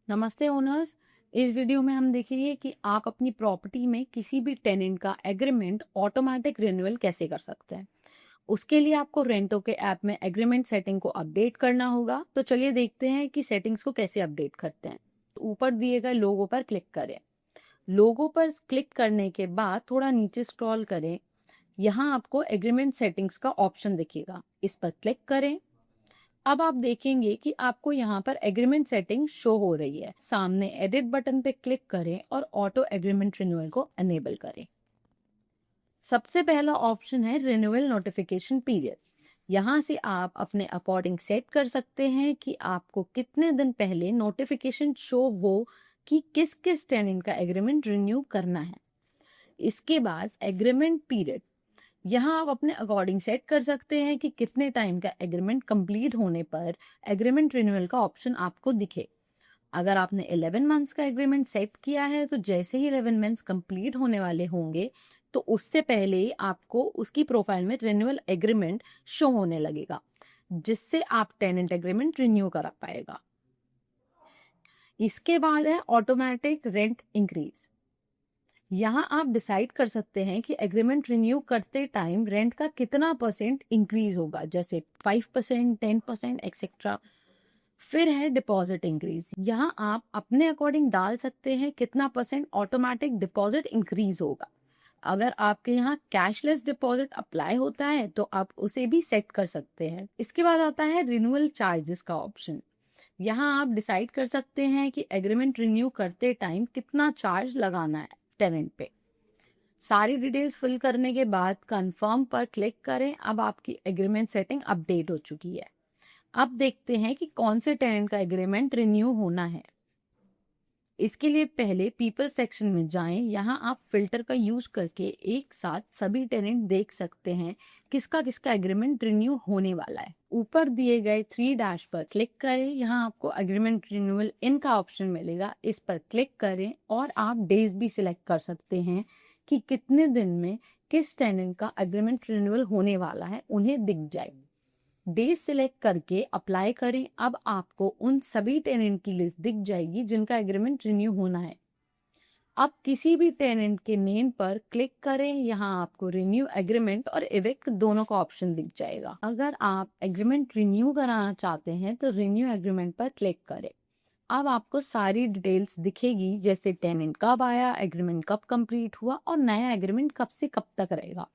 नमस्ते ओनर्स। इस वीडियो में हम देखेंगे कि आप अपनी प्रॉपर्टी में किसी भी टेनेंट का एग्रीमेंट ऑटोमेटिक रिन्यूअल कैसे कर सकते हैं। उसके लिए आपको रेंटो के ऐप में एग्रीमेंट सेटिंग को अपडेट करना होगा। तो चलिए देखते हैं कि सेटिंग्स को कैसे अपडेट करते हैं। तो ऊपर दिए गए लोगो पर क्लिक करें। लोगो पर क्लिक करने के बाद थोड़ा नीचे स्क्रॉल करें। यहाँ आपको एग्रीमेंट सेटिंग्स का ऑप्शन दिखेगा, इस पर क्लिक करें। अब आप देखेंगे कि आपको यहाँ पर एग्रीमेंट सेटिंग शो हो रही है। सामने एडिट बटन पे क्लिक करें और ऑटो एग्रीमेंट रिन्यूअल को एनेबल करें। सबसे पहला ऑप्शन है रिन्यूअल नोटिफिकेशन पीरियड। यहाँ से आप अपने अकॉर्डिंग सेट कर सकते हैं कि आपको कितने दिन पहले नोटिफिकेशन शो हो कि किस किस टेनेंट का एग्रीमेंट रिन्यू करना है। इसके बाद एग्रीमेंट पीरियड, यहाँ आप अपने अकॉर्डिंग सेट कर सकते हैं कि कितने टाइम का एग्रीमेंट कंप्लीट होने पर एग्रीमेंट रिन्यूअल का ऑप्शन आपको दिखे। अगर आपने 11 मंथ्स का एग्रीमेंट सेट किया है तो जैसे ही 11 मंथ्स कंप्लीट होने वाले होंगे तो उससे पहले ही आपको उसकी प्रोफाइल में रिन्यूअल एग्रीमेंट शो होने लगेगा, जिससे आप टेनेंट एग्रीमेंट रिन्यू करा पाएगा। इसके बाद है ऑटोमेटिक रेंट इंक्रीज। यहाँ आप डिसाइड कर सकते हैं कि एग्रीमेंट रिन्यू करते टाइम रेंट का कितना परसेंट इंक्रीज होगा, जैसे 5%, 10% एक्सेट्रा। फिर है डिपॉजिट इंक्रीज। यहाँ आप अपने अकॉर्डिंग डाल सकते हैं कितना परसेंट ऑटोमेटिक डिपॉजिट इंक्रीज होगा। अगर आपके यहाँ कैशलेस डिपॉजिट अप्लाई होता है तो आप उसे भी सेट कर सकते हैं। इसके बाद आता है रिन्यूअल चार्जेस का ऑप्शन। यहाँ आप डिसाइड कर सकते हैं कि एग्रीमेंट रिन्यू करते टाइम कितना चार्ज लगाना है टेनेंट पे। सारी डिटेल्स फिल करने के बाद कंफर्म पर क्लिक करें। अब आपकी एग्रीमेंट सेटिंग अपडेट हो चुकी है। अब देखते हैं कि कौन से टेनेंट का एग्रीमेंट रिन्यू होना है। इसके लिए पहले पीपल सेक्शन में जाएं। यहाँ आप फिल्टर का यूज करके एक साथ सभी टेनेंट देख सकते हैं किसका किसका एग्रीमेंट रिन्यू होने वाला है। ऊपर दिए गए 3 डैश पर क्लिक करें। यहाँ आपको एग्रीमेंट रिन्यूअल इन का ऑप्शन मिलेगा, इस पर क्लिक करें और आप डेज भी सिलेक्ट कर सकते हैं कि कितने दिन में किस टेनेंट का एग्रीमेंट रिन्यूअल होने वाला है, उन्हें दिख जाए। डे सिलेक्ट करके अप्लाई करें। अब आपको उन सभी टेनेंट की लिस्ट दिख जाएगी जिनका एग्रीमेंट रिन्यू होना है। अब किसी भी टेनेंट के नेम पर क्लिक करें। यहाँ आपको रिन्यू एग्रीमेंट और इविक्ट दोनों का ऑप्शन दिख जाएगा। अगर आप एग्रीमेंट रिन्यू कराना चाहते हैं तो रिन्यू एग्रीमेंट पर क्लिक करें। अब आपको सारी डिटेल्स दिखेगी, जैसे टेनेंट कब आया, एग्रीमेंट कब कंप्लीट हुआ और नया एग्रीमेंट कब से कब तक रहेगा।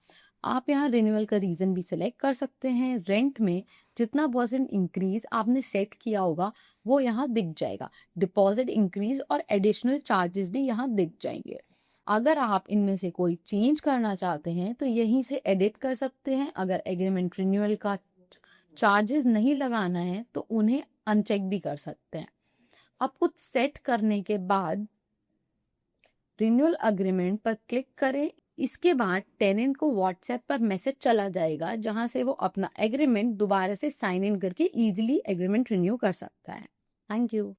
आप यहाँ रिन्यूअल का रीजन भी सिलेक्ट कर सकते हैं। रेंट में जितना परसेंट इंक्रीज आपने सेट किया होगा वो यहाँ दिख जाएगा। डिपॉजिट इंक्रीज और एडिशनल चार्जेस भी यहाँ दिख जाएंगे। अगर आप इनमें से कोई चेंज करना चाहते हैं तो यहीं से एडिट कर सकते हैं। अगर एग्रीमेंट रिन्यूअल का चार्जेस नहीं लगाना है तो उन्हें अनचेक भी कर सकते हैं। अब कुछ सेट करने के बाद रिन्यूअल अग्रीमेंट पर क्लिक करें। इसके बाद टेनेंट को व्हाट्सएप पर मैसेज चला जाएगा जहां से वो अपना एग्रीमेंट दोबारा से साइन इन करके इजीली एग्रीमेंट रिन्यू कर सकता है। Thank you.